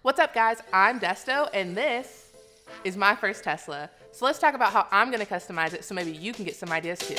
What's up, guys? I'm Destoe, and this is my first Tesla. So let's talk about how I'm gonna customize it so maybe you can get some ideas too.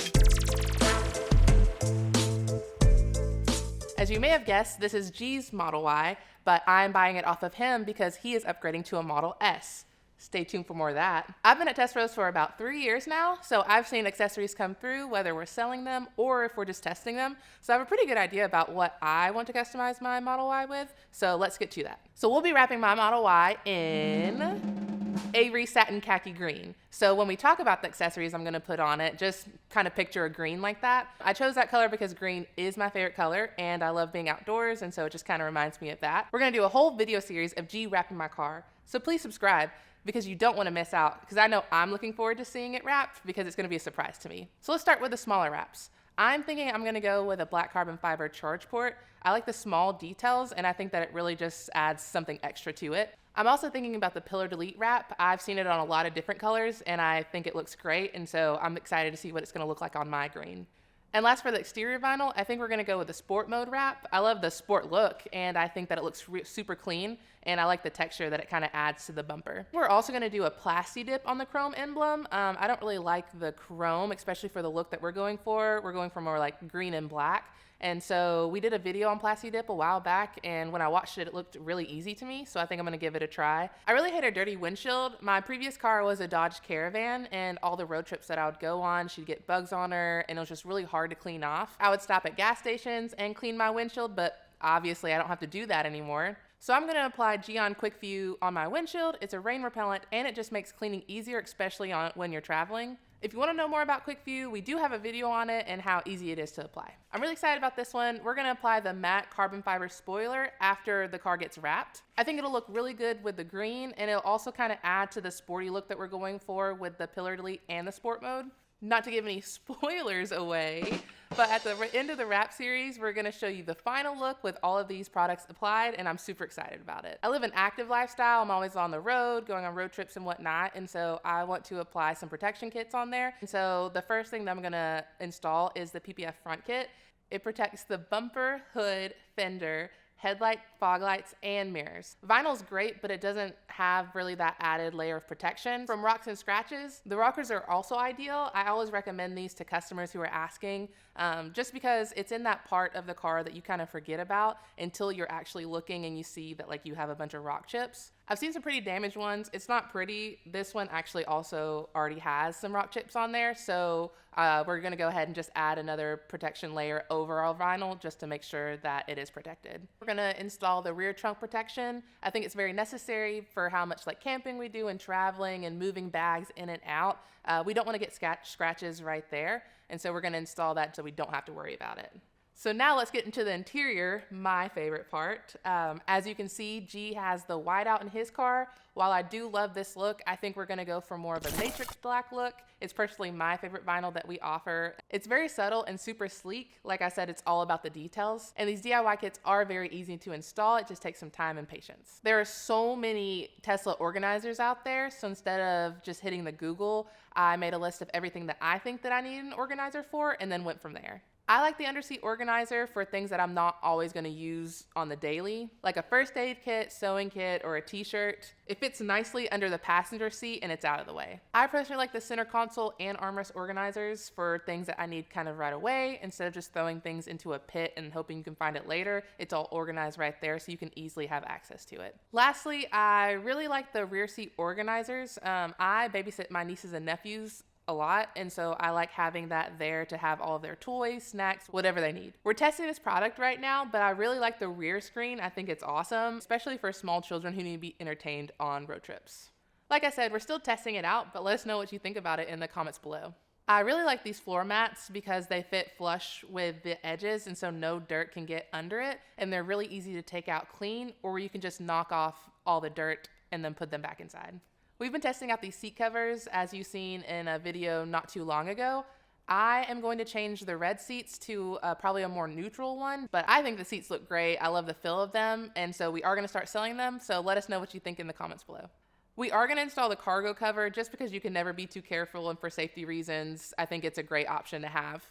As you may have guessed, this is G's Model Y, but I'm buying it off of him because he is upgrading to a Model S. Stay tuned for more of that. I've been at TESBROS for about 3 years now, so I've seen accessories come through, whether we're selling them or if we're just testing them. So I have a pretty good idea about what I want to customize my Model Y with, so let's get to that. So we'll be wrapping my Model Y in Avery Satin Khaki Green. So when we talk about the accessories I'm gonna put on it, just kind of picture a green like that. I chose that color because green is my favorite color and I love being outdoors, and so it just kind of reminds me of that. We're gonna do a whole video series of G wrapping my car, so please subscribe because you don't want to miss out, because I know I'm looking forward to seeing it wrapped because it's going to be a surprise to me. So let's start with the smaller wraps. I'm thinking I'm going to go with a black carbon fiber charge port. I like the small details, and I think that it really just adds something extra to it. I'm also thinking about the pillar delete wrap. I've seen it on a lot of different colors, and I think it looks great, and so I'm excited to see what it's going to look like on my green. And last, for the exterior vinyl, I think we're gonna go with the sport mode wrap. I love the sport look, and I think that it looks super clean, and I like the texture that it kind of adds to the bumper. We're also gonna do a plasti dip on the chrome emblem. I don't really like the chrome, especially for the look that we're going for. We're going for more like green and black. And so we did a video on plasti dip a while back, and when I watched it, it looked really easy to me, so I think I'm gonna give it a try. I really hate a dirty windshield. My previous car was a Dodge Caravan, and all the road trips that I would go on, she'd get bugs on her, and it was just really hard to clean off. I would stop at gas stations and clean my windshield, but obviously I don't have to do that anymore. So I'm gonna apply Geon Quick View on my windshield. It's a rain repellent, and it just makes cleaning easier, especially when you're traveling. If you want to know more about Quick View, we do have a video on it and how easy it is to apply. I'm really excited about this one. We're going to apply the matte carbon fiber spoiler after the car gets wrapped. I think it'll look really good with the green, and it'll also kind of add to the sporty look that we're going for with the pillar delete and the sport mode. Not to give any spoilers away, but at the end of the wrap series, we're gonna show you the final look with all of these products applied, and I'm super excited about it. I live an active lifestyle. I'm always on the road, going on road trips and whatnot, and so I want to apply some protection kits on there. And so the first thing that I'm gonna install is the PPF front kit. It protects the bumper, hood, fender, headlight, fog lights, and mirrors. Vinyl's great, but it doesn't have really that added layer of protection from rocks and scratches. The rockers are also ideal. I always recommend these to customers who are asking, just because it's in that part of the car that you kind of forget about until you're actually looking and you see that like you have a bunch of rock chips. I've seen some pretty damaged ones. It's not pretty. This one actually also already has some rock chips on there, so we're gonna go ahead and just add another protection layer over our vinyl just to make sure that it is protected. We're gonna install the rear trunk protection. I think it's very necessary for how much like camping we do and traveling and moving bags in and out. We don't wanna get scratches right there, and so we're gonna install that so we don't have to worry about it. So now let's get into the interior, my favorite part. As you can see, G has the whiteout in his car. While I do love this look, I think we're gonna go for more of a matrix black look. It's personally my favorite vinyl that we offer. It's very subtle and super sleek. Like I said, it's all about the details. And these DIY kits are very easy to install. It just takes some time and patience. There are so many Tesla organizers out there, so instead of just hitting the Google, I made a list of everything that I think that I need an organizer for and then went from there. I like the underseat organizer for things that I'm not always going to use on the daily, like a first aid kit, sewing kit, or a t-shirt. It fits nicely under the passenger seat and it's out of the way. I personally like the center console and armrest organizers for things that I need kind of right away. Instead of just throwing things into a pit and hoping you can find it later, it's all organized right there so you can easily have access to it. Lastly, I really like the rear seat organizers. I babysit my nieces and nephews a lot, and so I like having that there to have all of their toys, snacks, whatever they need. We're testing this product right now, but I really like the rear screen. I think it's awesome, especially for small children who need to be entertained on road trips. Like I said, we're still testing it out, but let us know what you think about it in the comments below. I really like these floor mats because they fit flush with the edges, and so no dirt can get under it, and they're really easy to take out clean, or you can just knock off all the dirt and then put them back inside. We've been testing out these seat covers, as you've seen in a video not too long ago. I am going to change the red seats to probably a more neutral one, but I think the seats look great. I love the feel of them, and so we are going to start selling them, so let us know what you think in the comments below. We are going to install the cargo cover just because you can never be too careful, and for safety reasons, I think it's a great option to have.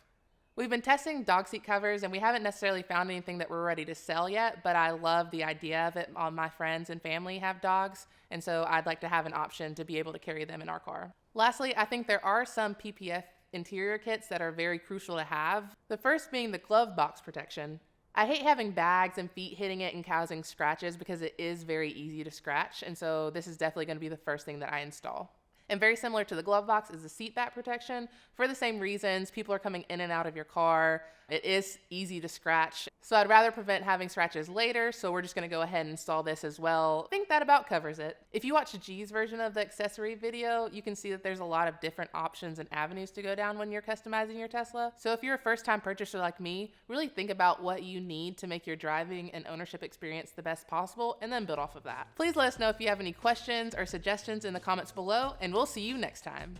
We've been testing dog seat covers and we haven't necessarily found anything that we're ready to sell yet, but I love the idea of it. All my friends and family have dogs, and so I'd like to have an option to be able to carry them in our car. Lastly, I think there are some PPF interior kits that are very crucial to have. The first being the glove box protection. I hate having bags and feet hitting it and causing scratches because it is very easy to scratch, and so this is definitely going to be the first thing that I install. And very similar to the glove box is the seat back protection. For the same reasons, people are coming in and out of your car. It is easy to scratch. So I'd rather prevent having scratches later, so we're just gonna go ahead and install this as well. I think that about covers it. If you watch G's version of the accessory video, you can see that there's a lot of different options and avenues to go down when you're customizing your Tesla. So if you're a first-time purchaser like me, really think about what you need to make your driving and ownership experience the best possible, and then build off of that. Please let us know if you have any questions or suggestions in the comments below, and we'll see you next time.